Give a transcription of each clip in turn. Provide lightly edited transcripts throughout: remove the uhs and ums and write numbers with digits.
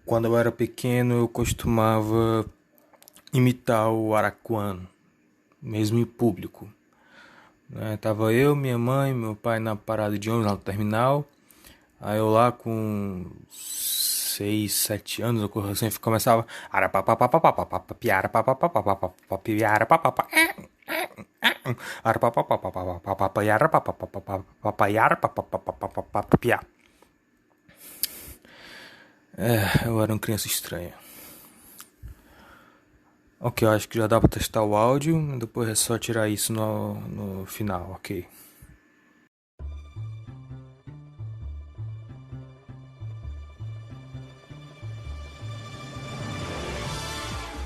Quando eu era pequeno, eu costumava imitar o Araquano, mesmo em público. Tava eu, minha mãe, meu pai na parada de ônibus lá no terminal. Aí eu lá com 6, 7 anos, eu sempre começava eu era uma criança estranha. Ok, eu acho que já dá pra testar o áudio. Depois é só tirar isso no final, ok.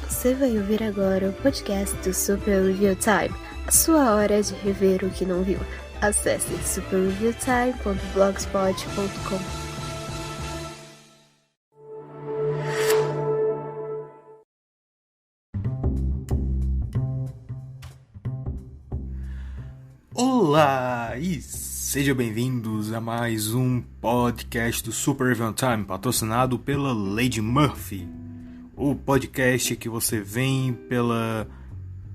Você vai ouvir agora o podcast do Super Review Time, a sua hora de rever o que não viu. Acesse superreviewtime.blogspot.com. Olá e sejam bem-vindos a mais um podcast do Super Review Time, patrocinado pela Lady Murphy. O podcast que você vem pela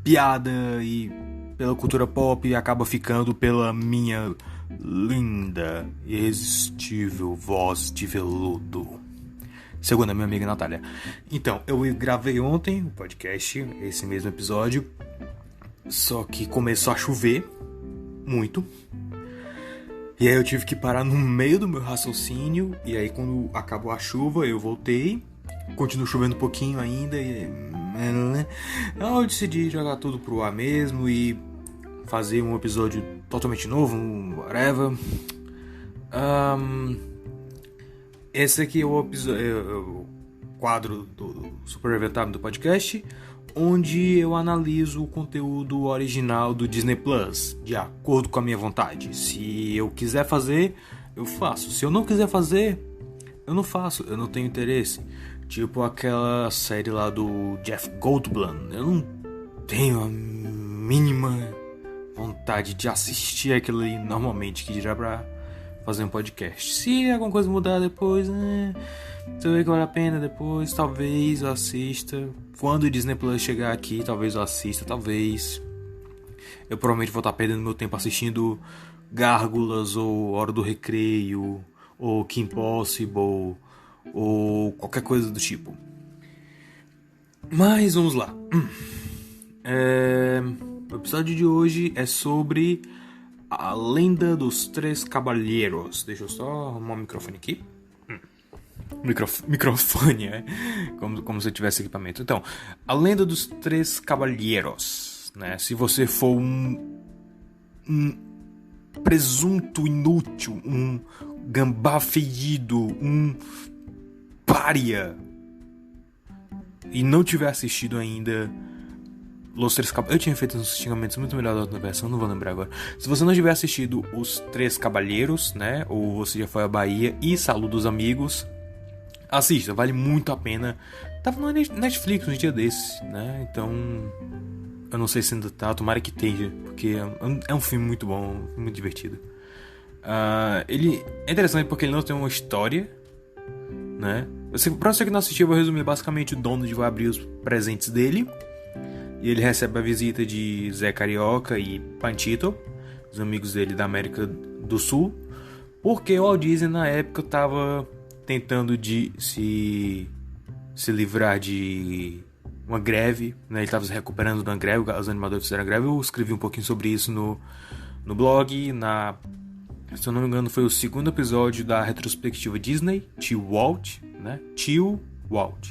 piada e pela cultura pop e acaba ficando pela minha linda e irresistível voz de veludo. Segundo a minha amiga Natália. Então, eu gravei ontem o podcast, esse mesmo episódio, só que começou a chover muito. E aí eu tive que parar no meio do meu raciocínio. E aí quando acabou a chuva eu voltei. Continuou chovendo um pouquinho ainda. Eu decidi jogar tudo pro ar mesmo e fazer um episódio totalmente novo, whatever. Esse aqui é o quadro do Super Review Time do podcast, onde eu analiso o conteúdo original do Disney Plus, de acordo com a minha vontade. Se eu quiser fazer, eu faço. Se eu não quiser fazer, eu não faço. Eu não tenho interesse. Tipo aquela série lá do Jeff Goldblum. Eu não tenho a mínima vontade de assistir aquilo ali normalmente, que dirá pra fazer um podcast. Se alguma coisa mudar depois, se eu ver que vale a pena depois, talvez eu assista. Quando o Disney Plus chegar aqui, talvez eu assista, talvez. Eu provavelmente vou estar perdendo meu tempo assistindo Gárgulas, ou Hora do Recreio, ou Kim Possible, ou qualquer coisa do tipo. Mas vamos lá. O episódio de hoje é sobre a Lenda dos Três Caballeros. Deixa eu só arrumar o microfone aqui. Microfone, como se eu tivesse equipamento. Então, a Lenda dos Três Caballeros, né? Se você for um presunto inútil, um gambá fedido, um pária, e não tiver assistido ainda Los Três Caballeros... Eu tinha feito uns xingamentos muito melhor da outra versão, não vou lembrar agora. Se você não tiver assistido Os Três Caballeros, né? Ou você já foi à Bahia e Saluda os Amigos, assista, vale muito a pena. Tava no Netflix um dia desses, né? Então, eu não sei se ainda tá, tomara que esteja, porque é um filme muito bom, muito divertido. Ele é interessante porque ele não tem uma história, né? Pra você que não assistiu, eu vou resumir. Basicamente, o Donald vai abrir os presentes dele e ele recebe a visita de Zé Carioca e Panchito, os amigos dele da América do Sul, porque o Walt Disney na época tava tentando de se livrar de uma greve, né? Ele estava se recuperando da greve, os animadores fizeram a greve. Eu escrevi um pouquinho sobre isso no blog. Se eu não me engano, foi o segundo episódio da retrospectiva Disney, Tio Walt, né? Tio Walt.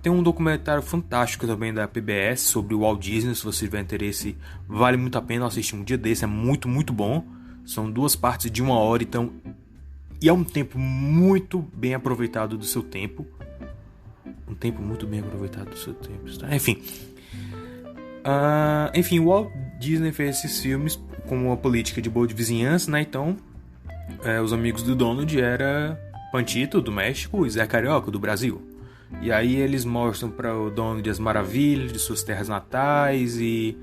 Tem um documentário fantástico também da PBS sobre o Walt Disney. Se você tiver interesse, vale muito a pena assistir um dia desse. É muito, muito bom. São 2 partes de 1 hora, então... E é um tempo muito bem aproveitado do seu tempo. Um tempo muito bem aproveitado do seu tempo. Tá? Enfim, o Walt Disney fez esses filmes com uma política de boa de vizinhança, né? Então, os amigos do Donald eram Panchito, do México, e Zé Carioca, do Brasil. E aí eles mostram para o Donald as maravilhas de suas terras natais e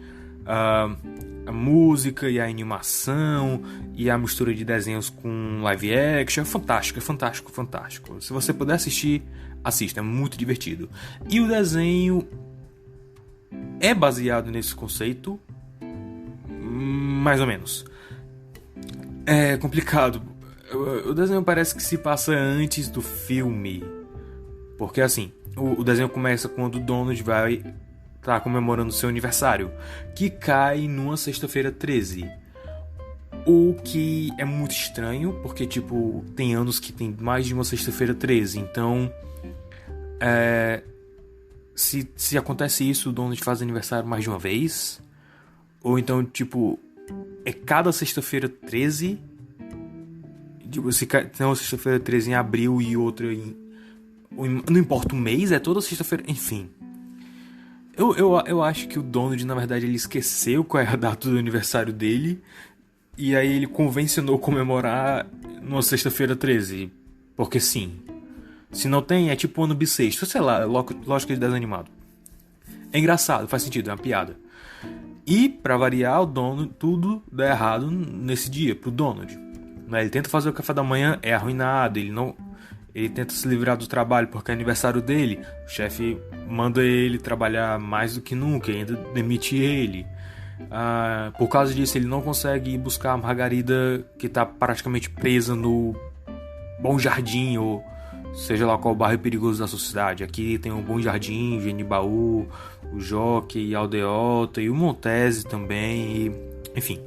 a música e a animação e a mistura de desenhos com live action. É fantástico, é fantástico, fantástico. Se você puder assistir, assista, é muito divertido. E o desenho é baseado nesse conceito, mais ou menos. É complicado. O desenho parece que se passa antes do filme. Porque assim, o desenho começa quando o Donald vai estar comemorando seu aniversário, que cai numa sexta-feira 13. O que é muito estranho, porque tipo, tem anos que tem mais de uma sexta-feira 13. Então, se acontece isso, o Donald faz aniversário mais de uma vez. Ou então, tipo, é cada sexta-feira 13. Tipo, se tem uma sexta-feira 13 em abril e outra em... Não importa o mês, é toda sexta-feira. Enfim. Eu acho que o Donald, na verdade, ele esqueceu qual é a data do aniversário dele. E aí ele convencionou comemorar numa sexta-feira 13. Porque sim. Se não tem, é tipo ano bissexto. Sei lá, lógica de desenho animado. É engraçado, faz sentido, é uma piada. E, pra variar, o Donald, tudo dá errado nesse dia, pro Donald. Ele tenta fazer o café da manhã, é arruinado, ele tenta se livrar do trabalho porque é aniversário dele. O chefe manda ele trabalhar mais do que nunca, ainda demite ele. Por causa disso, ele não consegue ir buscar a Margarida, que está praticamente presa no Bom Jardim, ou seja lá qual bairro perigoso da sua cidade. Aqui tem o Bom Jardim, o Genibaú, o Jockey, a Aldeota e o Montese também. Enfim.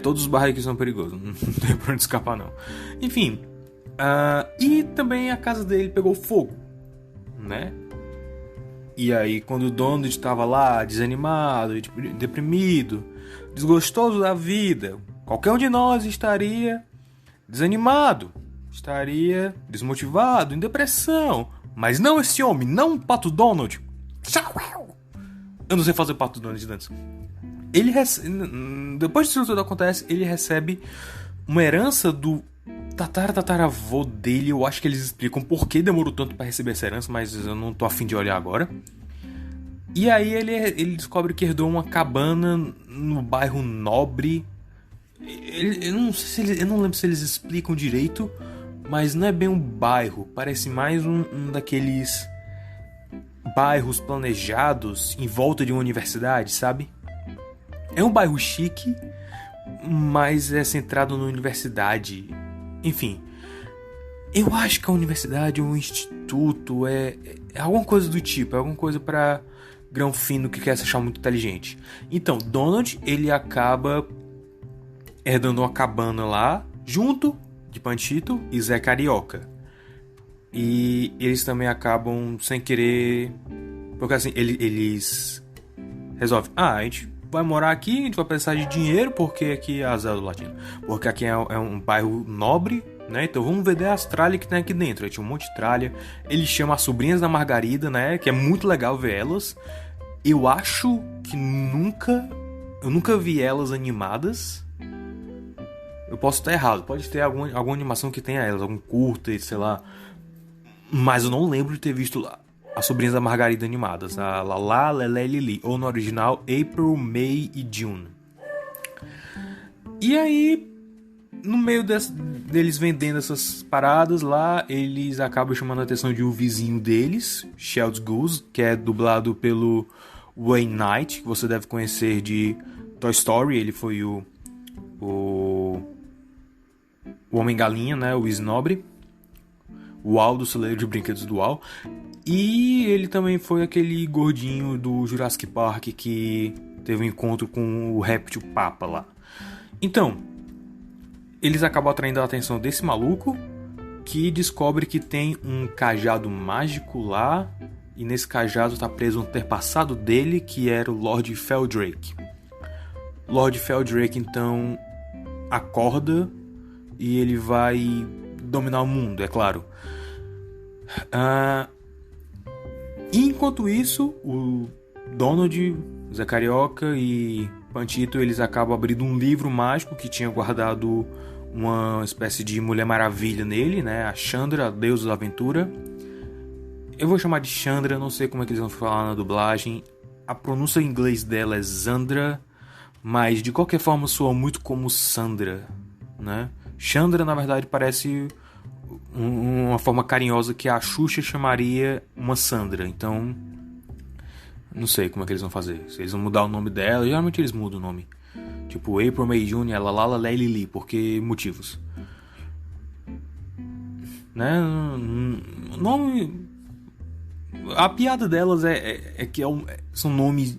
Todos os bairros aqui são perigosos. Não tem pra onde escapar, não. Enfim. E também a casa dele pegou fogo, né? E aí, quando o Donald estava lá, desanimado, deprimido, desgostoso da vida, qualquer um de nós estaria desanimado, estaria desmotivado, em depressão. Mas não esse homem, não o Pato Donald. Eu não sei fazer o Pato Donald antes. Depois disso tudo acontece, ele recebe uma herança do tataravô dele. Eu acho que eles explicam por que demorou tanto pra receber essa herança, mas eu não tô afim de olhar agora. E aí ele descobre que herdou uma cabana no bairro Nobre. Eu não lembro se eles explicam direito, mas não é bem um bairro, parece mais um daqueles bairros planejados em volta de uma universidade, sabe? É um bairro chique, mas é centrado na universidade. Enfim, eu acho que a universidade, o instituto, é alguma coisa do tipo. É alguma coisa pra grão fino que quer se achar muito inteligente. Então, Donald, ele acaba herdando uma cabana lá, junto de Panchito e Zé Carioca. E eles também acabam sem querer... Porque assim, eles resolvem... a gente vai morar aqui, a gente vai precisar de dinheiro, porque aqui é a Zé do Latino. Porque aqui é um bairro nobre, né? Então vamos vender as tralhas que tem aqui dentro. Aí tinha um monte de tralha. Ele chama as sobrinhas da Margarida, né? Que é muito legal ver elas. Eu acho que eu nunca vi elas animadas. Eu posso estar errado. Pode ter alguma animação que tenha elas. Algum curta, sei lá. Mas eu não lembro de ter visto as sobrinhas da Margarida animadas. A Lala, Lelé e Lili. Ou no original, April, May e June. E aí, no meio deles vendendo essas paradas lá, eles acabam chamando a atenção de um vizinho deles, Sheldon Goose, que é dublado pelo Wayne Knight, que você deve conhecer de Toy Story. Ele foi o Homem-Galinha, né? O Snobre. O Al do celeiro de brinquedos do Al. E ele também foi aquele gordinho do Jurassic Park que teve um encontro com o réptil Papa lá. Então, eles acabam atraindo a atenção desse maluco, que descobre que tem um cajado mágico lá, e nesse cajado está preso um antepassado dele, que era o Lord Feldrake. Lord Feldrake, então, acorda e ele vai dominar o mundo, é claro. E enquanto isso, o Donald, Zé Carioca e Panchito, eles acabam abrindo um livro mágico que tinha guardado uma espécie de Mulher Maravilha nele, né? A Chandra, a deusa da aventura. Eu vou chamar de Chandra, não sei como é que eles vão falar na dublagem. a pronúncia em inglês dela é Zandra, mas de qualquer forma soa muito como Sandra, né? Chandra, na verdade, parece uma forma carinhosa que a Xuxa chamaria uma Sandra. Então, não sei como é que eles vão fazer. Se eles vão mudar o nome dela, geralmente eles mudam o nome. Tipo, April, May, June, ela, Lala, Lé, Lili. Por que motivos? Né? Nome... A piada delas é que são nomes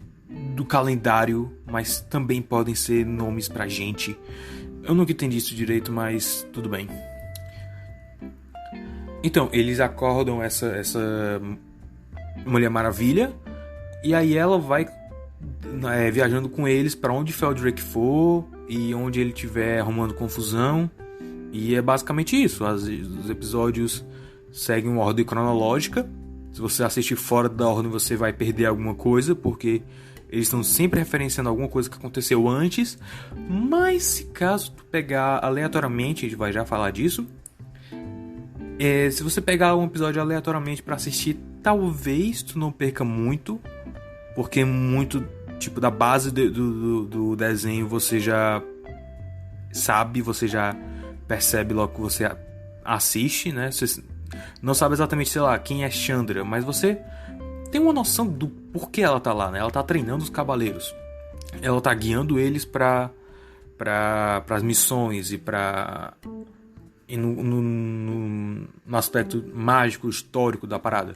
do calendário, mas também podem ser nomes pra gente. Eu nunca entendi isso direito, mas tudo bem. Então, eles acordam essa Mulher Maravilha, e aí ela vai viajando com eles pra onde Feldrake for e onde ele estiver arrumando confusão. E é basicamente isso. Os episódios seguem uma ordem cronológica. Se você assistir fora da ordem, você vai perder alguma coisa, porque eles estão sempre referenciando alguma coisa que aconteceu antes. Mas se caso tu pegar aleatoriamente, a gente vai já falar disso. Se você pegar um episódio aleatoriamente para assistir, talvez tu não perca muito, porque muito tipo da base do desenho você já sabe, você já percebe logo que você assiste, né? Você não sabe exatamente, sei lá, quem é Chandra, mas você tem uma noção do porquê ela tá lá, né? Ela tá treinando os cavaleiros, ela tá guiando eles para as missões e no aspecto mágico, histórico da parada.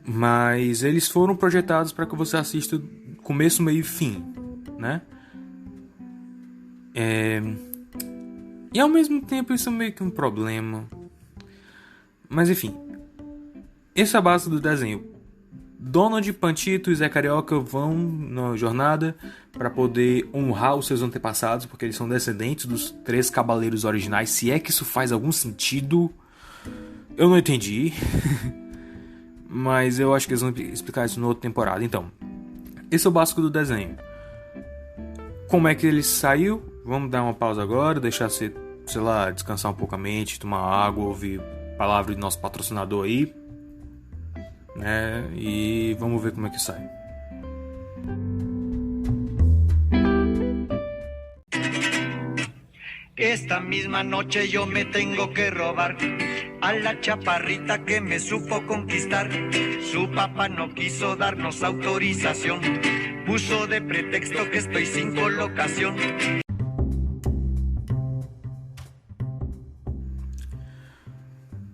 Mas eles foram projetados para que você assista começo, meio e fim, né? E ao mesmo tempo isso é meio que um problema. Mas enfim, essa é a base do desenho. Donald, Pantito e Zé Carioca vão na jornada para poder honrar os seus antepassados, porque eles são descendentes dos 3 cavaleiros originais. Se é que isso faz algum sentido, eu não entendi. Mas eu acho que eles vão explicar isso na outra temporada. Então, esse é o básico do desenho. Como é que ele saiu? Vamos dar uma pausa agora, deixar você, sei lá, descansar um pouco a mente, tomar água, ouvir a palavra do nosso patrocinador aí, né? E vamos ver como é que sai. Esta misma noche yo me tengo que robar a la chaparrita que me supo conquistar. Su papá no quiso darnos autorización, puso de pretexto que estoy sin colocación.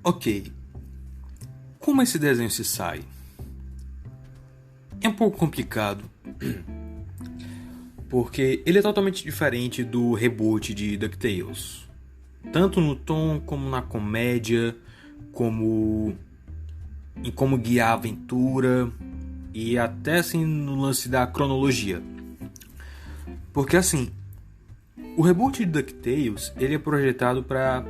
Ok, como esse desenho se sai? É um pouco complicado, porque ele é totalmente diferente do reboot de DuckTales. Tanto no tom, como na comédia, como em como guiar a aventura e até assim no lance da cronologia. Porque assim, o reboot de DuckTales ele é projetado para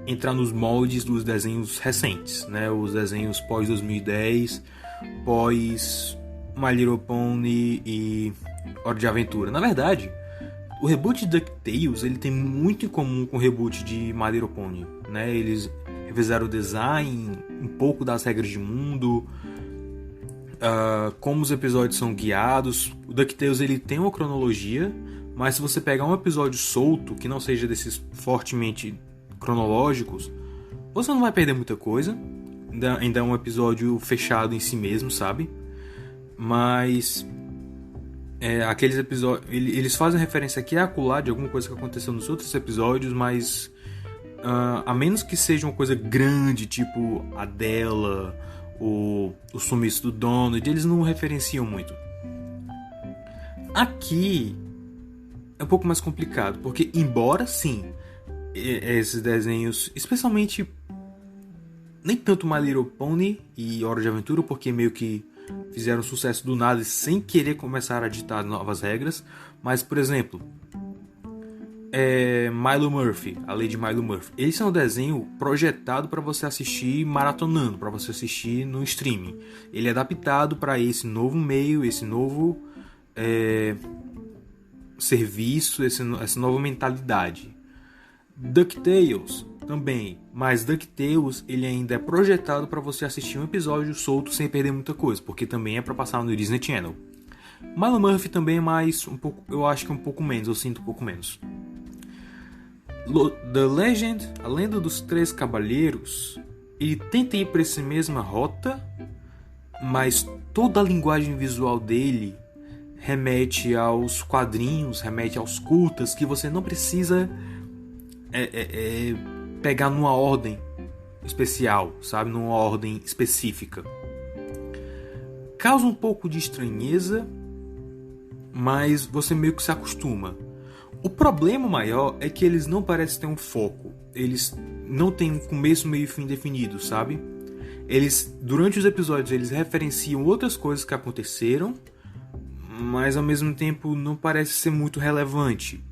entrar nos moldes dos desenhos recentes, né? Os desenhos pós 2010, pós My Little Pony e Hora de Aventura. Na verdade, o reboot de DuckTales ele tem muito em comum com o reboot de My Little Pony, né? Eles revisaram o design, um pouco das regras de mundo, como os episódios são guiados. O DuckTales ele tem uma cronologia, mas se você pegar um episódio solto, que não seja desses fortemente cronológicos, você não vai perder muita coisa. Ainda é um episódio fechado em si mesmo, sabe? Mas aqueles episódios eles fazem referência aqui a acolá de alguma coisa que aconteceu nos outros episódios, mas a menos que seja uma coisa grande, tipo a dela, o sumiço do Donald, eles não referenciam muito. Aqui é um pouco mais complicado, porque embora sim esses desenhos, especialmente nem tanto My Little Pony e Hora de Aventura, porque meio que fizeram sucesso do nada e sem querer começar a ditar novas regras, mas por exemplo Milo Murphy, a Lei de Milo Murphy, esse é um desenho projetado para você assistir maratonando, para você assistir no streaming. Ele é adaptado para esse novo meio, esse novo serviço, essa nova mentalidade. DuckTales também. Mas DuckTales, ele ainda é projetado para você assistir um episódio solto sem perder muita coisa, porque também é para passar no Disney Channel. Milo Murphy também é mais um pouco, eu acho que um pouco menos, eu sinto um pouco menos. The Legend, a Lenda dos Três Cavalheiros, ele tenta ir para essa mesma rota, mas toda a linguagem visual dele remete aos quadrinhos, remete aos curtas, que você não precisa pegar numa ordem especial, sabe? Numa ordem específica. Causa um pouco de estranheza, mas você meio que se acostuma. O problema maior é que eles não parecem ter um foco. Eles não têm um começo, meio e fim definido, sabe? Eles, durante os episódios, eles referenciam outras coisas que aconteceram, mas ao mesmo tempo não parece ser muito relevante.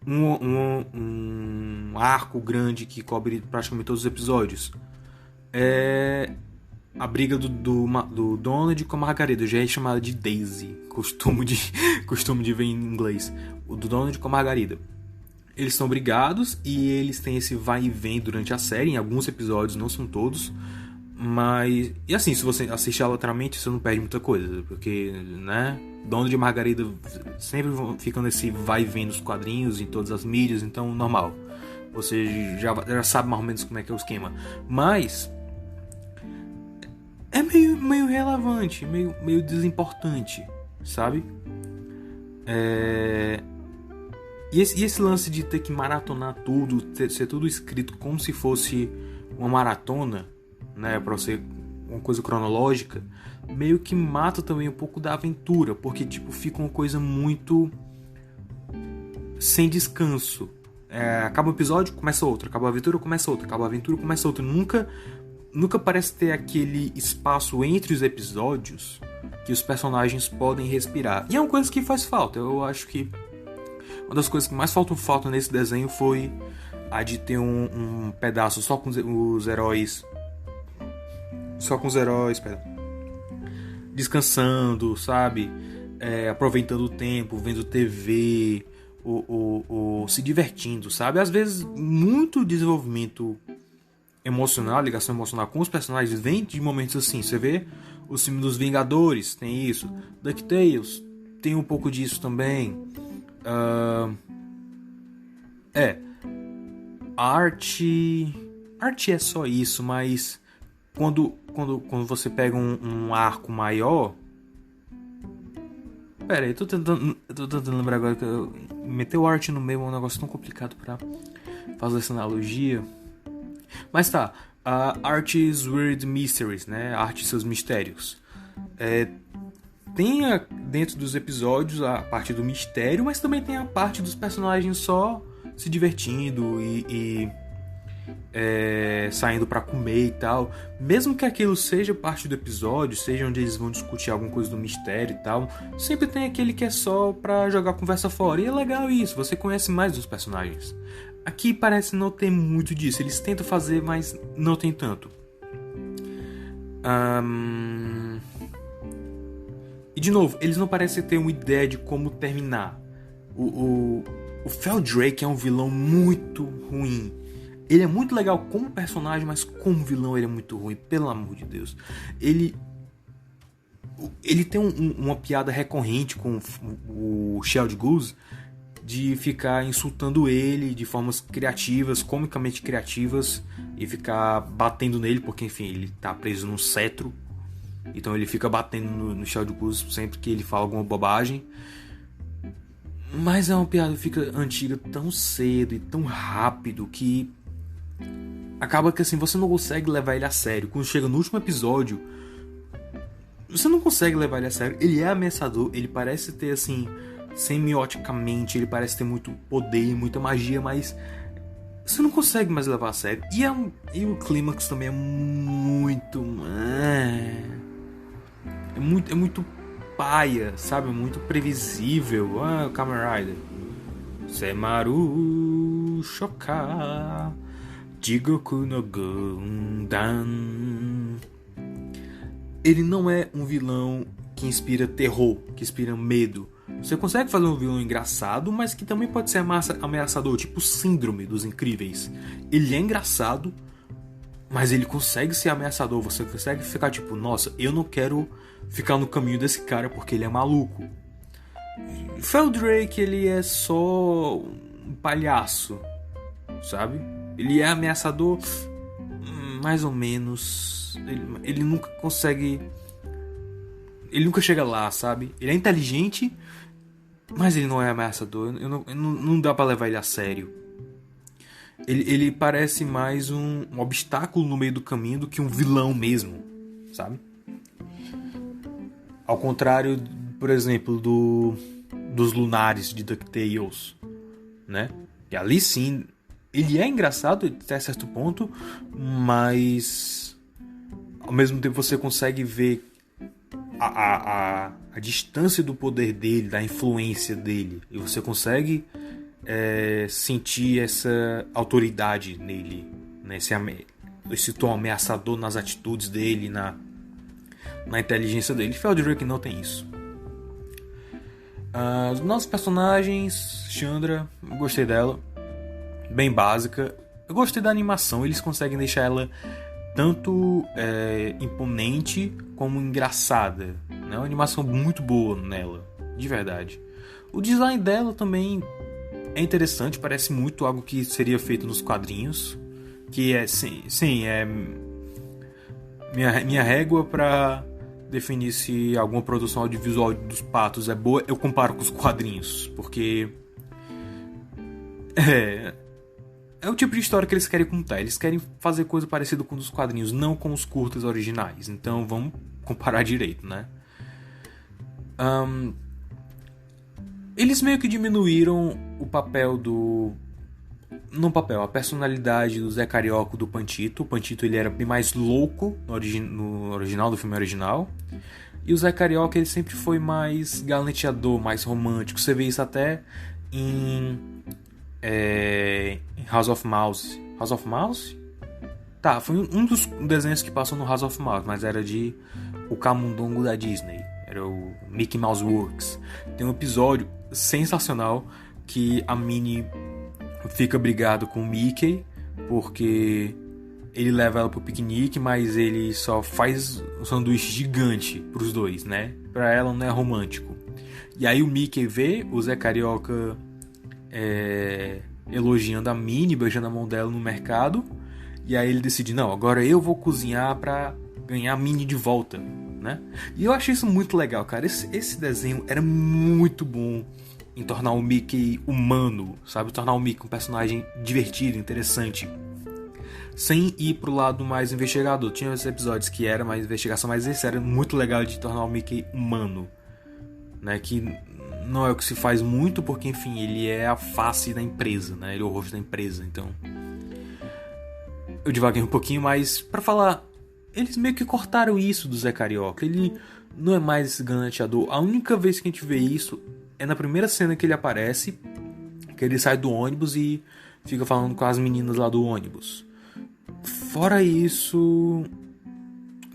Um arco grande que cobre praticamente todos os episódios é a briga do Donald com a Margarida. Já é chamada de Daisy, costume de ver em inglês. O do Donald com a Margarida. Eles são brigados e eles têm esse vai e vem durante a série. Em alguns episódios, não são todos. Mas, e assim, se você assistir aleatoriamente, você não perde muita coisa, porque, né, Donald e Margarida sempre ficam nesse vai e vem nos quadrinhos, em todas as mídias, então normal, você já sabe mais ou menos como é que é o esquema. Mas é meio relevante, meio desimportante, sabe? E esse lance de ter que maratonar tudo, ser tudo escrito como se fosse uma maratona, né, para ser uma coisa cronológica, meio que mata também um pouco da aventura, porque tipo fica uma coisa muito sem descanso. Acaba um episódio, começa outro, acaba a aventura, começa outra, acaba a aventura, começa outra. Nunca parece ter aquele espaço entre os episódios que os personagens podem respirar. E é uma coisa que faz falta. Eu acho que uma das coisas que mais falta nesse desenho foi a de ter um pedaço só com os heróis. Descansando, sabe? Aproveitando o tempo, vendo TV, se divertindo, sabe? Às vezes, muito desenvolvimento emocional, ligação emocional com os personagens vem de momentos assim. Você vê o filme dos Vingadores, tem isso. DuckTales tem um pouco disso também. Arte é só isso, mas quando você pega um arco maior... Pera aí, eu tô tentando lembrar agora que meter o arte no meio é um negócio tão complicado pra fazer essa analogia. Mas tá, Art's Weird Mysteries, né? Arte e seus mistérios. Tem dentro dos episódios a parte do mistério, mas também tem a parte dos personagens só se divertindo e saindo pra comer e tal. Mesmo que aquilo seja parte do episódio, seja onde eles vão discutir alguma coisa do mistério e tal, sempre tem aquele que é só pra jogar a conversa fora. E é legal isso, você conhece mais dos personagens. Aqui parece não ter muito disso. Eles tentam fazer, mas não tem tanto. E de novo, eles não parecem ter uma ideia de como terminar. O Feldrake é um vilão muito ruim. Ele é muito legal como personagem, mas como vilão ele é muito ruim, pelo amor de Deus. Ele tem uma piada recorrente com o Sheldon Goose, de ficar insultando ele de formas criativas, comicamente criativas, e ficar batendo nele, porque enfim, ele tá preso num cetro. Então ele fica batendo no Sheldon Goose sempre que ele fala alguma bobagem. Mas é uma piada que fica antiga tão cedo e tão rápido que acaba que assim, você não consegue levar ele a sério. Quando chega no último episódio, você não consegue levar ele a sério. Ele é ameaçador, ele parece ter assim, semioticamente, ele parece ter muito poder, muita magia, mas você não consegue mais levar a sério. E o clímax também é muito paia, sabe? Muito previsível. O Kamen Rider Semaru Shoka Jigoku no Gundam. Ele não é um vilão que inspira terror, que inspira medo. Você consegue fazer um vilão engraçado, mas que também pode ser ameaçador, tipo Síndrome dos Incríveis. Ele é engraçado, mas ele consegue ser ameaçador. Você consegue ficar tipo, nossa, eu não quero ficar no caminho desse cara porque ele é maluco. Feldrake, ele é só um palhaço, sabe? Ele é ameaçador, mais ou menos. Ele nunca consegue... Ele nunca chega lá, sabe? Ele é inteligente, mas ele não é ameaçador. Não dá pra levar ele a sério. Ele parece mais um obstáculo no meio do caminho do que um vilão mesmo, sabe? Ao contrário, por exemplo, dos Lunares de DuckTales, né? E ali sim, ele é engraçado até certo ponto, mas ao mesmo tempo você consegue ver a distância do poder dele, da influência dele, e você consegue sentir essa autoridade nele, né? Esse tom ameaçador nas atitudes dele, na inteligência dele. Feldrake não tem isso. Os nossos personagens, Chandra, eu gostei dela, bem básica. Eu gostei da animação, eles conseguem deixar ela tanto imponente como engraçada, né? Uma animação muito boa nela, de verdade. O design dela também é interessante, parece muito algo que seria feito nos quadrinhos, que é sim, é minha régua para definir se alguma produção audiovisual dos Patos é boa. Eu comparo com os quadrinhos, porque é o tipo de história que eles querem contar. Eles querem fazer coisa parecida com os quadrinhos, não com os curtas originais. Então vamos comparar direito, né? Eles meio que diminuíram o papel a personalidade do Zé Carioca do Pantito. O Pantito, ele era bem mais louco no original, do filme original. E o Zé Carioca, ele sempre foi mais galanteador, mais romântico. Você vê isso até em House of Mouse. House of Mouse? Tá, foi um dos desenhos que passou no House of Mouse, mas era de o camundongo da Disney. Era o Mickey Mouse Works. Tem um episódio sensacional que a Minnie fica brigado com o Mickey porque ele leva ela pro piquenique, mas ele só faz um sanduíche gigante pros dois, né? Pra ela não é romântico. E aí o Mickey vê o Zé Carioca elogiando a Minnie, beijando a mão dela no mercado, e aí ele decide, não, agora eu vou cozinhar pra ganhar a Minnie de volta, né? E eu achei isso muito legal, cara. Esse desenho era muito bom em tornar o Mickey humano, sabe? Tornar o Mickey um personagem divertido, interessante, sem ir pro lado mais investigador. Tinha esses episódios que era mais investigação, mas esse era muito legal de tornar o Mickey humano, né? Que não é o que se faz muito, porque, enfim, ele é a face da empresa, né? Ele é o rosto da empresa, então... Eu divaguei um pouquinho, mas pra falar... Eles meio que cortaram isso do Zé Carioca. Ele não é mais esse galanteador. A única vez que a gente vê isso é na primeira cena que ele aparece, que ele sai do ônibus e fica falando com as meninas lá do ônibus. Fora isso...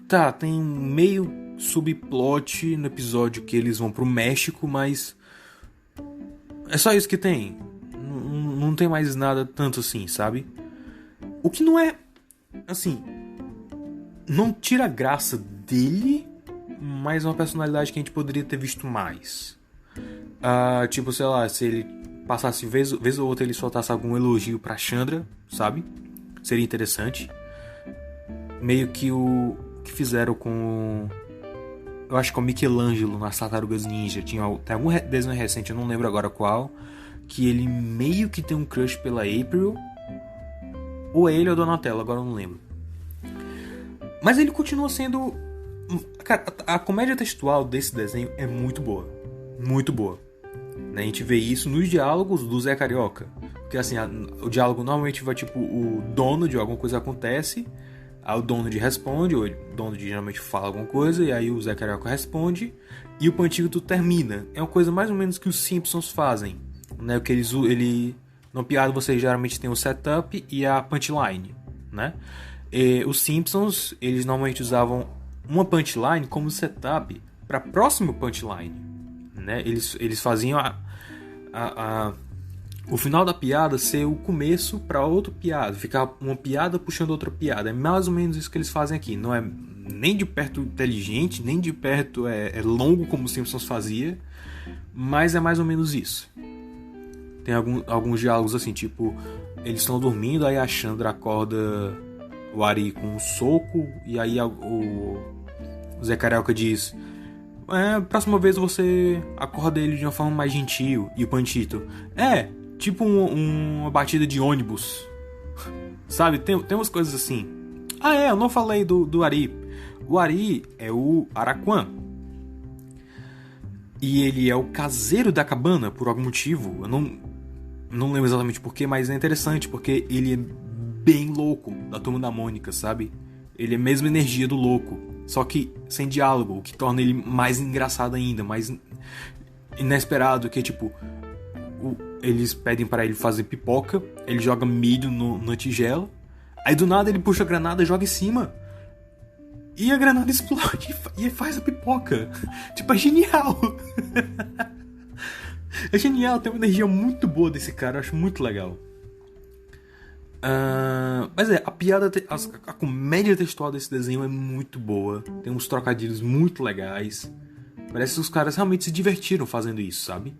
Tá, tem um meio subplot no episódio que eles vão pro México, mas... É só isso que tem. Não tem mais nada tanto assim, sabe? O que não é... Assim... Não tira a graça dele, mas é uma personalidade que a gente poderia ter visto mais. Tipo, sei lá, se ele passasse vez ou outra, ele soltasse algum elogio pra Chandra, sabe? Seria interessante. Meio que o que fizeram com... Eu acho que é o Michelangelo nas Tartarugas Ninja. Tem algum desenho recente, eu não lembro agora qual, que ele meio que tem um crush pela April. Ou ele ou Donatello, agora eu não lembro. Mas ele continua sendo... Cara, a comédia textual desse desenho é muito boa. Muito boa. A gente vê isso nos diálogos do Zé Carioca. Porque assim, o diálogo normalmente vai tipo... O dono de alguma coisa acontece, aí o Donald responde, ou o Donald geralmente fala alguma coisa, e aí o Zé Carioca responde, e o Pantito termina. É uma coisa mais ou menos que os Simpsons fazem, né? O que ele no piada você geralmente tem o setup e a punchline, né? E os Simpsons, eles normalmente usavam uma punchline como setup para a próxima punchline, né? Eles faziam o final da piada ser o começo para outra piada, ficar uma piada puxando outra piada. É mais ou menos isso que eles fazem aqui. Não é nem de perto inteligente, nem de perto é longo como os Simpsons fazia, mas é mais ou menos isso. Tem alguns diálogos assim, tipo, eles estão dormindo, aí a Chandra acorda o Ari com um soco, e aí o Zé Carioca diz: próxima vez você acorda ele de uma forma mais gentil. E o Panchito: tipo uma batida de ônibus. Sabe, tem umas coisas assim. Eu não falei do Ari. O Ari é o Araquan. E ele é o caseiro da cabana, por algum motivo. Eu não lembro exatamente porquê, mas é interessante, porque ele é bem louco, da Turma da Mônica, sabe? Ele é a mesma energia do louco, só que sem diálogo, o que torna ele mais engraçado ainda, mais inesperado, que tipo, eles pedem para ele fazer pipoca, ele joga milho na tigela, aí do nada ele puxa a granada e joga em cima, e a granada explode e faz a pipoca. Tipo, é genial. É genial, tem uma energia muito boa desse cara, eu acho muito legal. Mas a piada, a comédia textual desse desenho é muito boa. Tem uns trocadilhos muito legais. Parece que os caras realmente se divertiram fazendo isso, sabe?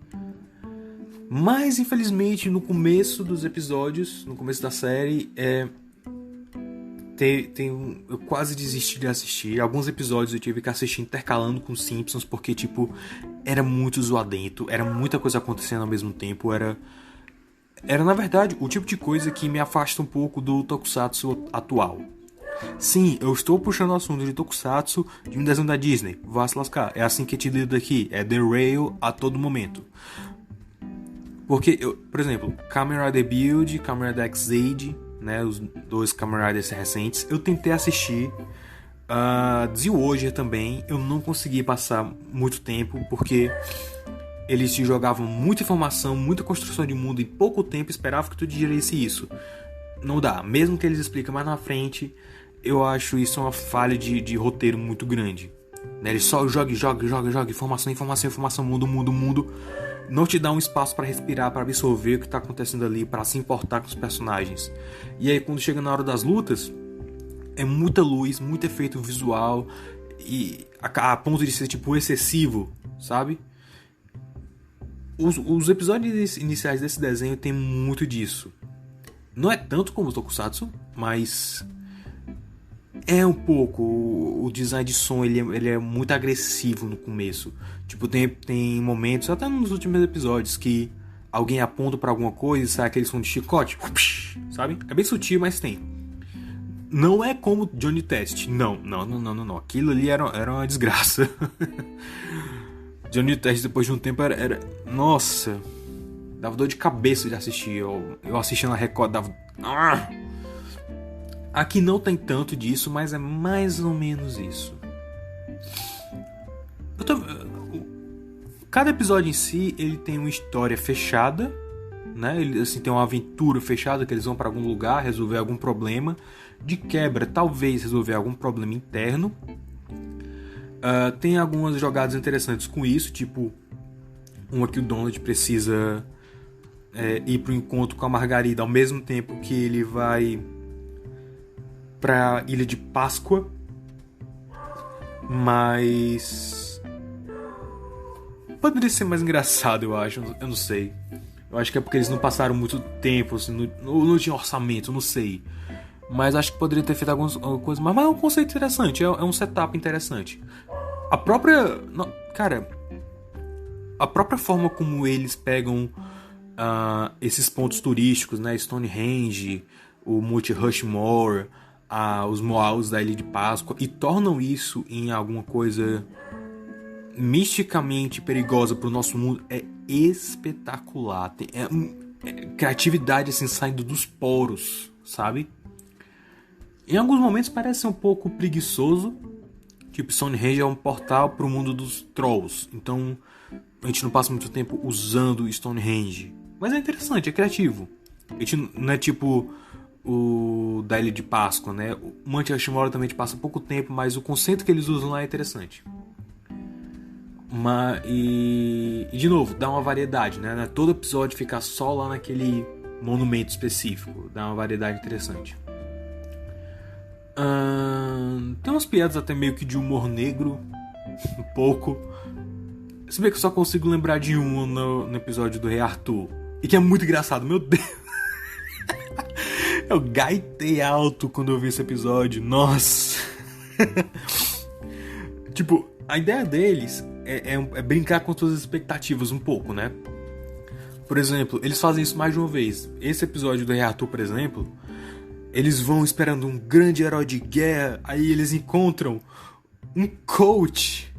Mas infelizmente no começo dos episódios, no começo da série, eu quase desisti de assistir. Alguns episódios eu tive que assistir intercalando com Simpsons, porque tipo, era muito zoadento, era muita coisa acontecendo ao mesmo tempo, era na verdade o tipo de coisa que me afasta um pouco do Tokusatsu atual. Sim, eu estou puxando o assunto de Tokusatsu de um desenho da Disney, vá se lascar, é assim que é te lido aqui, é derail a todo momento. Porque, por exemplo, Kamen Rider Build, Kamen Rider X-Aid, né, os dois Kamen Riders recentes, eu tentei assistir. Zyuohger também, eu não consegui passar muito tempo, porque eles te jogavam muita informação, muita construção de mundo em pouco tempo, esperava que tu digerisse isso. Não dá, mesmo que eles expliquem mais na frente, eu acho isso uma falha de roteiro muito grande. Né? Eles só joga, informação, mundo. Não te dá um espaço para respirar, para absorver o que está acontecendo ali, para se importar com os personagens. E aí quando chega na hora das lutas, é muita luz, muito efeito visual, e a ponto de ser tipo excessivo, sabe? Os episódios iniciais desse desenho tem muito disso. Não é tanto como o Tokusatsu, mas é um pouco. O design de som ele é muito agressivo no começo. Tipo, tem momentos, até nos últimos episódios, que alguém aponta pra alguma coisa e sai aquele som de chicote, sabe? É bem sutil, mas tem. Não é como Johnny Test. Não. Aquilo ali era uma desgraça. Johnny Test, depois de um tempo, era... Nossa! Dava dor de cabeça de assistir. Eu assistia na Record, dava... Aqui não tem tanto disso, mas é mais ou menos isso. Cada episódio em si, ele tem uma história fechada, né? Ele assim, tem uma aventura fechada, que eles vão para algum lugar, resolver algum problema. De quebra, talvez resolver algum problema interno. Tem algumas jogadas interessantes com isso, tipo uma que o Donald precisa ir pro encontro com a Margarida ao mesmo tempo que ele vai pra Ilha de Páscoa, mas poderia ser mais engraçado, eu acho. Eu não sei. Eu acho que é porque eles não passaram muito tempo, assim, não tinha orçamento, não sei. Mas acho que poderia ter feito algumas coisas. Mas é um conceito interessante, é um setup interessante. A própria forma como eles pegam esses pontos turísticos, né? Stonehenge, o Monte Rushmore, os Moaus da Ilha de Páscoa, e tornam isso em alguma coisa misticamente perigosa para o nosso mundo, é espetacular. Criatividade assim saindo dos poros, sabe? Em alguns momentos parece um pouco preguiçoso. Tipo, Stonehenge é um portal para o mundo dos Trolls, então a gente não passa muito tempo usando Stonehenge, mas é interessante, é criativo. A gente não é tipo o da Ilha de Páscoa, né? O Monte Rushmore também passa pouco tempo, mas o conceito que eles usam lá é interessante. E de novo, dá uma variedade, né? Não é todo episódio ficar só lá naquele monumento específico. Dá uma variedade interessante. Tem umas piadas até meio que de humor negro. Um pouco. Se bem que eu só consigo lembrar de um no episódio do Rei Arthur. E que é muito engraçado, meu Deus. Eu gaitei alto quando eu vi esse episódio. Nossa. Tipo, a ideia deles é brincar com suas expectativas um pouco, né? Por exemplo, eles fazem isso mais de uma vez. Esse episódio do Rei Arthur, por exemplo, eles vão esperando um grande herói de guerra, aí eles encontram um coach.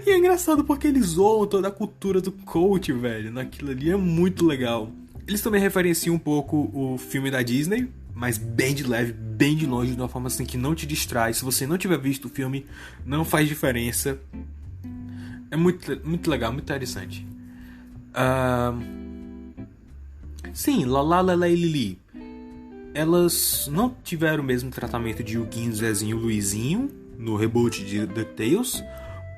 E é engraçado porque eles zoam toda a cultura do coach, velho. Naquilo ali é muito legal. Eles também referenciam um pouco o filme da Disney, mas bem de leve, bem de longe, de uma forma assim que não te distrai. Se você não tiver visto o filme, não faz diferença. É muito, muito legal, muito interessante. Sim, Lala, Lelé e Lili. Elas não tiveram o mesmo tratamento de Huguinho, Zezinho e Luizinho no reboot de DuckTales,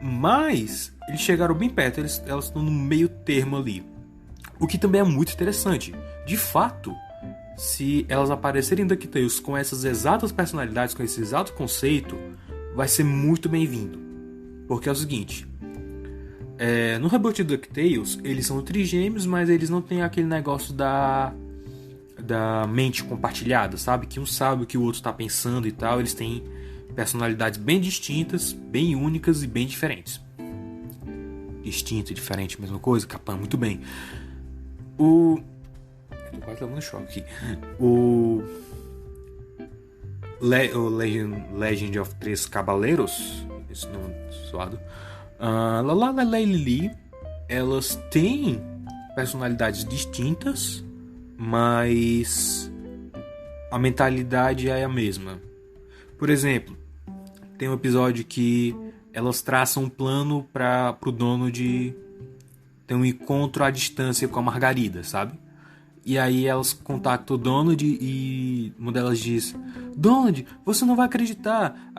mas eles chegaram bem perto, elas estão no meio termo ali. O que também é muito interessante. De fato, se elas aparecerem em DuckTales com essas exatas personalidades, com esse exato conceito, vai ser muito bem-vindo. Porque é o seguinte, no reboot de DuckTales, eles são trigêmeos, mas eles não têm aquele negócio da mente compartilhada, sabe? Que um sabe o que o outro está pensando e tal. Eles têm personalidades bem distintas, bem únicas e bem diferentes. Distinto e diferente, mesma coisa? Capã, muito bem. Eu tô quase levando choque aqui. O Legend of Três Cavaleiros, esse nome suado. Lala, Lelé e Lili, elas têm personalidades distintas, mas a mentalidade é a mesma. Por exemplo, tem um episódio que elas traçam um plano para o dono de ter um encontro à distância com a Margarida, sabe? E aí elas contactam o Donald e uma delas diz: Donald, você não vai acreditar.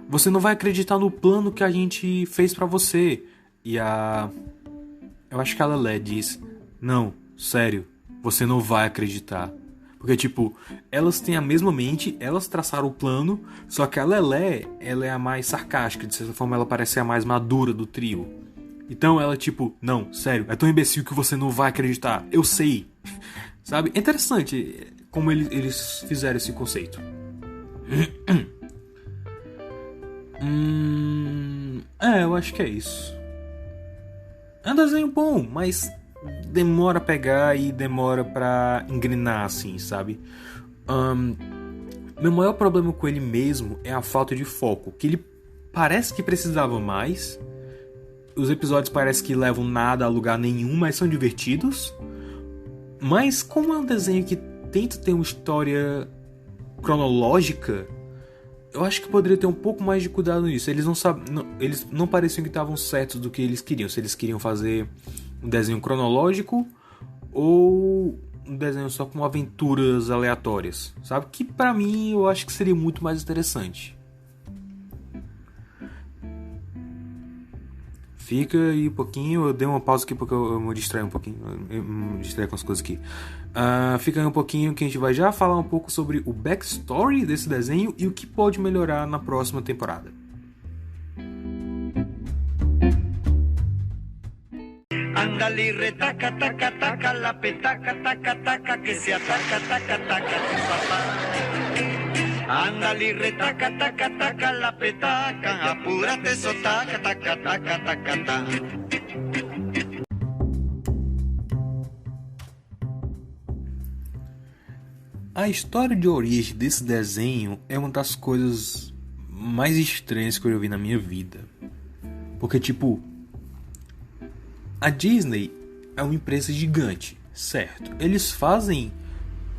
Você não vai acreditar no plano que a gente fez pra você. E eu acho que a Lelé diz: não, sério, você não vai acreditar. Porque, tipo, elas têm a mesma mente, elas traçaram o plano, só que a Lelé, ela é a mais sarcástica, de certa forma ela parece ser a mais madura do trio. Então ela, tipo, não, sério, é tão imbecil que você não vai acreditar, eu sei. Sabe? É interessante como eles fizeram esse conceito. Eu acho que é isso. É um desenho bom, mas demora a pegar e demora pra engrenar, assim, sabe? Meu maior problema com ele mesmo é a falta de foco, que ele parece que precisava mais. Os episódios parecem que levam nada a lugar nenhum, mas são divertidos. Mas como é um desenho que tenta ter uma história cronológica, eu acho que poderia ter um pouco mais de cuidado nisso. Eles não pareciam que estavam certos do que eles queriam. Se eles queriam fazer um desenho cronológico ou um desenho só com aventuras aleatórias, sabe? Que pra mim eu acho que seria muito mais interessante. Fica aí um pouquinho, eu dei uma pausa aqui porque eu me distraí um pouquinho, eu me distraí com as coisas aqui. Fica aí um pouquinho que a gente vai já falar um pouco sobre o backstory desse desenho e o que pode melhorar na próxima temporada. Ándale, retaca, taca, taca, la petaca, taca, taca, que se ataca, taca, taca, tu papá. Ándale, retaca, taca, taca, la petaca, apúrate, sotaca, taca, taca, taca, taca. A história de origem desse desenho é uma das coisas mais estranhas que eu já vi na minha vida. Porque, tipo, a Disney é uma empresa gigante, certo? Eles fazem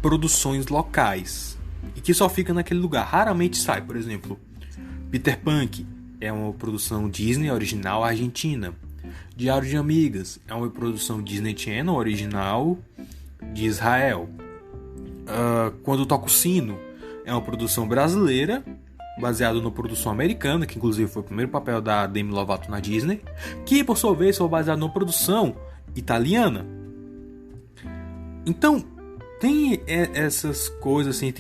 produções locais e que só fica naquele lugar, raramente sai. Por exemplo, Peter Punk é uma produção Disney original argentina. Diário de Amigas é uma produção Disney Channel original de Israel. Quando Toca o Sino é uma produção brasileira baseado numa produção americana, que inclusive foi o primeiro papel da Demi Lovato na Disney, que por sua vez foi baseado numa produção italiana. Então, tem essas coisas assim,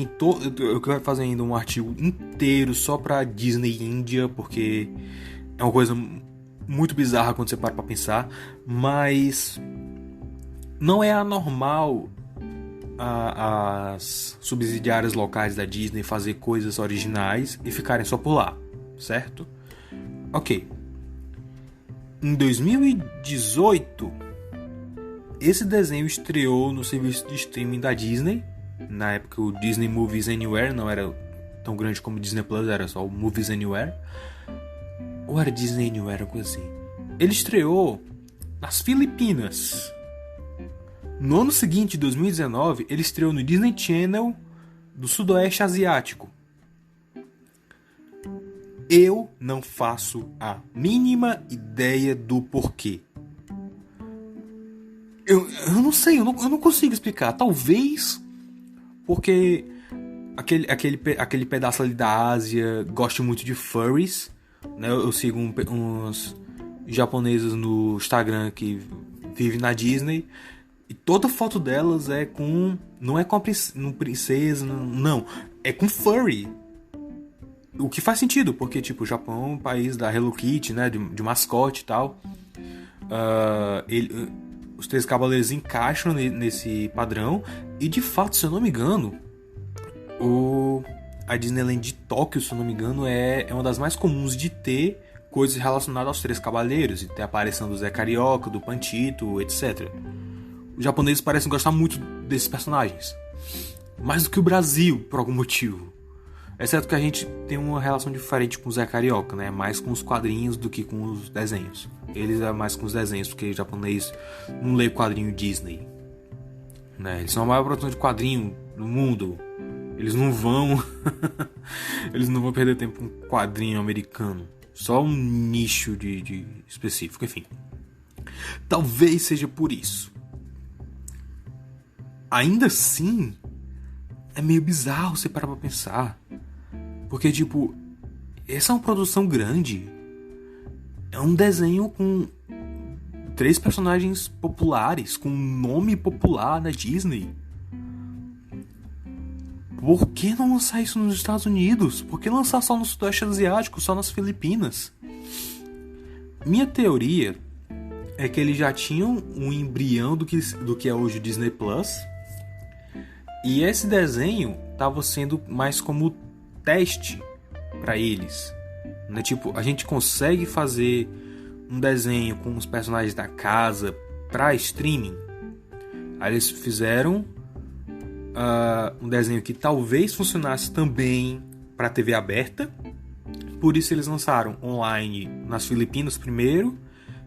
eu quero fazer ainda um artigo inteiro só pra Disney Índia, porque é uma coisa muito bizarra quando você para pra pensar, mas não é anormal as subsidiárias locais da Disney fazer coisas originais e ficarem só por lá, certo? Ok. Em 2018, esse desenho estreou no serviço de streaming da Disney. Na época o Disney Movies Anywhere não era tão grande como o Disney Plus, era só o Movies Anywhere. Ou era Disney Anywhere, uma coisa assim. Ele estreou nas Filipinas. No ano seguinte, 2019, ele estreou no Disney Channel do Sudoeste Asiático. Eu não faço a mínima ideia do porquê. Eu não sei, eu não consigo explicar. Talvez porque aquele pedaço ali da Ásia gosta muito de furries, né? Eu sigo uns japoneses no Instagram que vivem na Disney. E toda foto delas é com... Não é com a princesa, não. É com furry. O que faz sentido, porque tipo, o Japão é um país da Hello Kitty, né? De mascote e tal. Os Três Cavaleiros encaixam nesse padrão. E de fato, se eu não me engano, a Disneyland de Tóquio, se eu não me engano, é uma das mais comuns de ter coisas relacionadas aos Três Cavaleiros. E ter a aparição do Zé Carioca, do Panchito, etc. Os japoneses parecem gostar muito desses personagens. Mais do que o Brasil, por algum motivo. Exceto que a gente tem uma relação diferente com o Zé Carioca, né? Mais com os quadrinhos do que com os desenhos. Eles é mais com os desenhos, porque o japonês não lê quadrinho Disney, né? Eles são a maior produção de quadrinho do mundo. Eles não vão eles não vão perder tempo com quadrinho americano. Só um nicho de específico, enfim. Talvez seja por isso. Ainda assim, é meio bizarro você parar pra pensar. Porque, tipo, essa é uma produção grande. É um desenho com 3 personagens populares, com um nome popular da Disney. Por que não lançar isso nos Estados Unidos? Por que lançar só no Sudeste Asiático, só nas Filipinas? Minha teoria é que eles já tinham um embrião do que é hoje o Disney Plus. E esse desenho estava sendo mais como teste para eles, né? Tipo, a gente consegue fazer um desenho com os personagens da casa para streaming. Aí eles fizeram um desenho que talvez funcionasse também para TV aberta. Por isso eles lançaram online nas Filipinas primeiro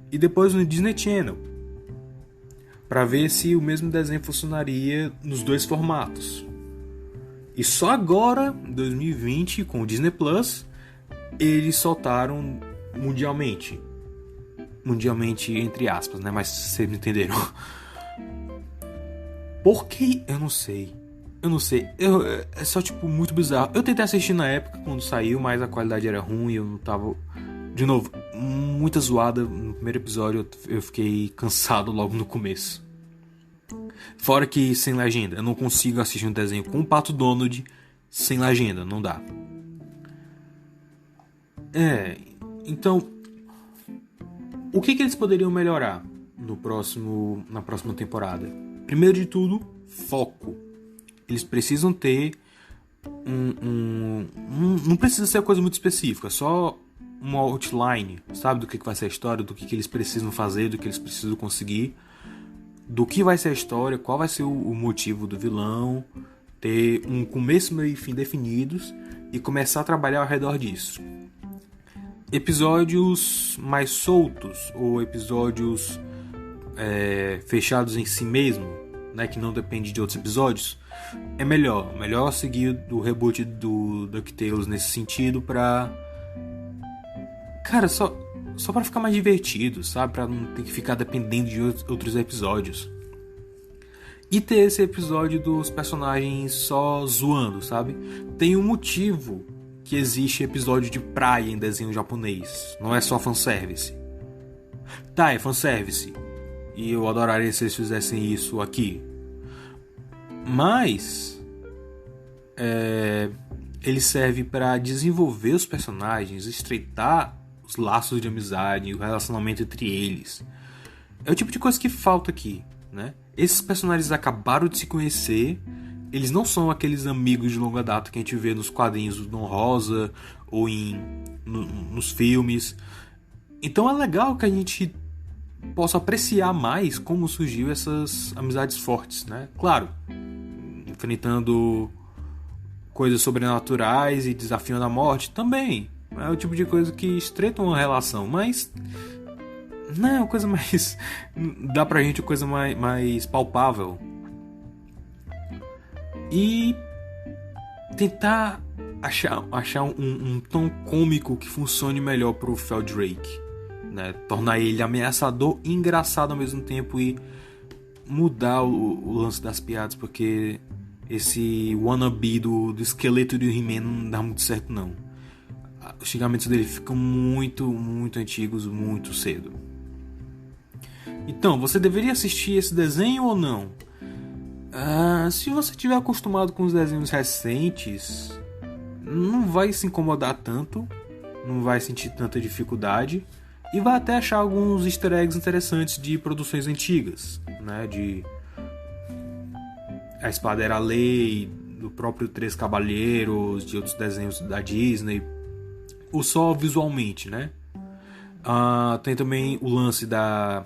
e depois no Disney Channel, para ver se o mesmo desenho funcionaria nos 2 formatos. E só agora, em 2020, com o Disney Plus, eles soltaram mundialmente. Mundialmente, entre aspas, né? Mas vocês me entenderam. Por que? Eu não sei. É só, tipo, muito bizarro. Eu tentei assistir na época, quando saiu, mas a qualidade era ruim. Eu não tava... De novo, muita zoada. No primeiro episódio eu fiquei cansado logo no começo. Fora que sem legenda. Eu não consigo assistir um desenho com o Pato Donald sem legenda. Não dá. Então, o que eles poderiam melhorar na próxima temporada? Primeiro de tudo, foco. Eles precisam ter não precisa ser coisa muito específica, só uma outline, sabe, do que vai ser a história, do que eles precisam fazer, do que eles precisam conseguir, do que vai ser a história, qual vai ser o motivo do vilão, ter um começo, meio e fim definidos e começar a trabalhar ao redor disso. Episódios mais soltos ou episódios fechados em si mesmo, né, que não depende de outros episódios, é melhor seguir o reboot do DuckTales nesse sentido pra... Cara, só pra ficar mais divertido, sabe? Pra não ter que ficar dependendo de outros episódios. E ter esse episódio dos personagens só zoando, sabe? Tem um motivo que existe episódio de praia em desenho japonês. Não é só fanservice. Tá, é fanservice. E eu adoraria se eles fizessem isso aqui. Mas ele serve para desenvolver os personagens, estreitar os laços de amizade, o relacionamento entre eles. É o tipo de coisa que falta aqui, né? Esses personagens acabaram de se conhecer. Eles não são aqueles amigos de longa data que a gente vê nos quadrinhos do Don Rosa ou nos filmes. Então é legal que a gente possa apreciar mais como surgiu essas amizades fortes, né? Claro, enfrentando coisas sobrenaturais e desafiando a morte também. É o tipo de coisa que estreita uma relação, mas não é uma coisa mais... dá pra gente uma coisa mais palpável. E tentar achar um tom cômico que funcione melhor pro Feldrake, né? Tornar ele ameaçador e engraçado ao mesmo tempo e mudar o lance das piadas, porque esse wannabe do esqueleto do He-Man não dá muito certo não. Os xingamentos dele ficam muito, muito antigos, muito cedo. Então, você deveria assistir esse desenho ou não? Se você estiver acostumado com os desenhos recentes, não vai se incomodar tanto, não vai sentir tanta dificuldade e vai até achar alguns easter eggs interessantes de produções antigas, né? De A Espada Era a Lei, do próprio Três Caballeiros, de outros desenhos da Disney, ou só visualmente, né? Tem também o lance das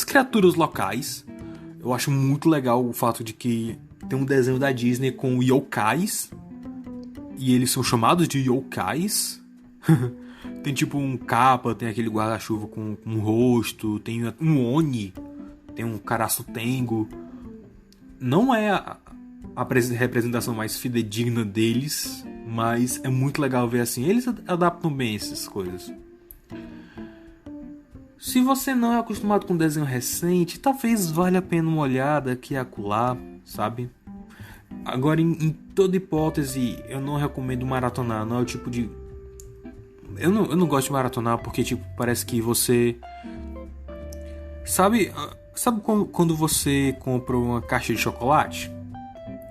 criaturas locais. Eu acho muito legal o fato de que tem um desenho da Disney com yokais e eles são chamados de yokais. Tem tipo um capa, tem aquele guarda-chuva com um rosto, tem um oni, tem um caraço-tengo. Não é a representação mais fidedigna deles, mas é muito legal ver assim. Eles adaptam bem essas coisas. Se você não é acostumado com desenho recente, talvez valha a pena uma olhada aqui e acolá, sabe? Agora, em toda hipótese, eu não recomendo maratonar. Não é o tipo de... Eu não gosto de maratonar porque, tipo, parece que você... Sabe quando você compra uma caixa de chocolate?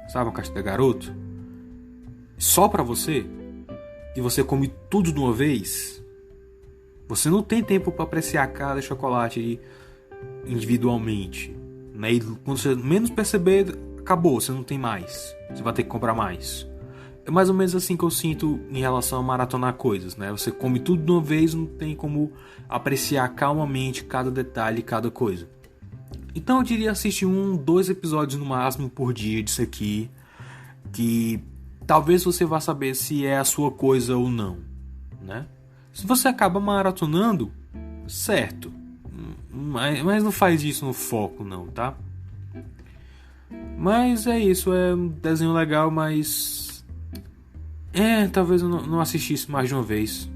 Sabe, uma caixa da Garoto? Só pra você? E você come tudo de uma vez? Você não tem tempo para apreciar cada chocolate individualmente, né? E quando você menos perceber, acabou, você não tem mais. Você vai ter que comprar mais. É mais ou menos assim que eu sinto em relação a maratonar coisas, né? Você come tudo de uma vez, não tem como apreciar calmamente cada detalhe, cada coisa. Então eu diria assistir 2 episódios no máximo por dia disso aqui, que talvez você vá saber se é a sua coisa ou não, né? Se você acaba maratonando, certo, mas não faz isso no foco não, tá? Mas é isso, é um desenho legal, mas... talvez eu não assistisse mais de uma vez.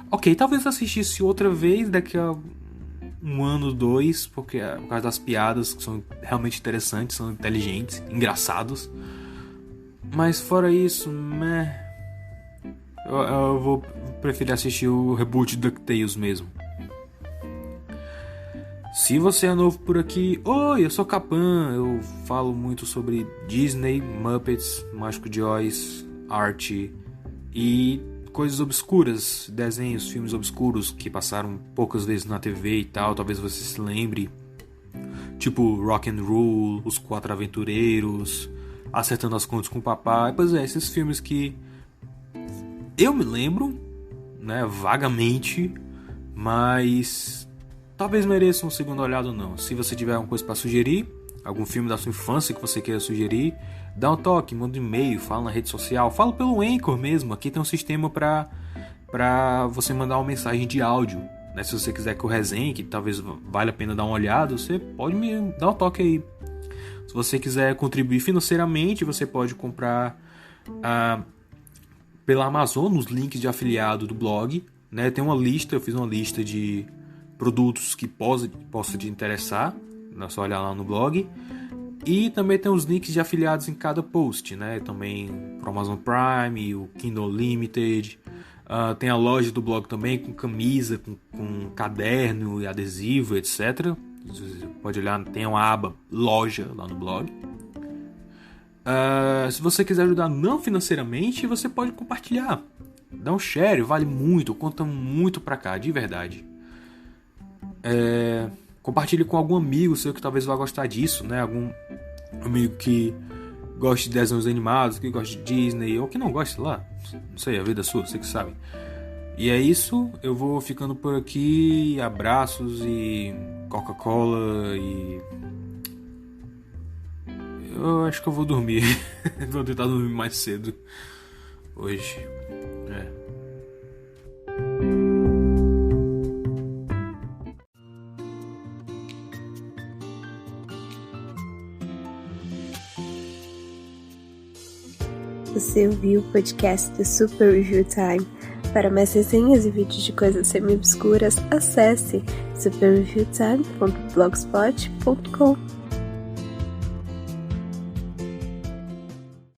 Ok, talvez eu assistisse outra vez daqui a 1 ano, 2, porque por causa das piadas que são realmente interessantes, são inteligentes, engraçados. Mas fora isso, eu vou preferir assistir o reboot de DuckTales mesmo. Se você é novo por aqui, oi, eu sou Capan. Eu falo muito sobre Disney, Muppets, Mágico de Oz, arte e coisas obscuras, desenhos, filmes obscuros que passaram poucas vezes na TV e tal, talvez você se lembre. Tipo Rock and Roll, Os Quatro Aventureiros, Acertando as Contas com o Papai. Pois é, esses filmes que eu me lembro, né, vagamente, mas talvez mereça uma segunda olhada ou não. Se você tiver alguma coisa para sugerir, algum filme da sua infância que você queira sugerir, dá um toque, manda um e-mail, fala na rede social, fala pelo Anchor mesmo. Aqui tem um sistema para você mandar uma mensagem de áudio, né? Se você quiser que eu resenhe, que talvez valha a pena dar uma olhada, você pode me dar um toque aí. Se você quiser contribuir financeiramente, você pode comprar pela Amazon, nos links de afiliado do blog, né? Tem uma lista, eu fiz uma lista de produtos que possa te interessar, é só olhar lá no blog. E também tem os links de afiliados em cada post, né? Também pro Amazon Prime, o Kindle Unlimited. Tem a loja do blog também, com camisa, com caderno e adesivo, etc. Você pode olhar, tem uma aba loja lá no blog. Se você quiser ajudar não financeiramente, você pode compartilhar. Dá um share, vale muito, conta muito pra cá, de verdade. Compartilhe com algum amigo seu que talvez vá gostar disso, né? Algum amigo que goste de desenhos animados, que goste de Disney, ou que não goste, lá. Não sei, a vida é sua, você que sabe. E é isso, eu vou ficando por aqui. Abraços e Coca-Cola e... eu acho que eu vou dormir. Vou tentar dormir mais cedo hoje. Você ouviu o podcast do Super Review Time. Para mais resenhas e vídeos de coisas semi-obscuras, acesse superreviewtime.blogspot.com.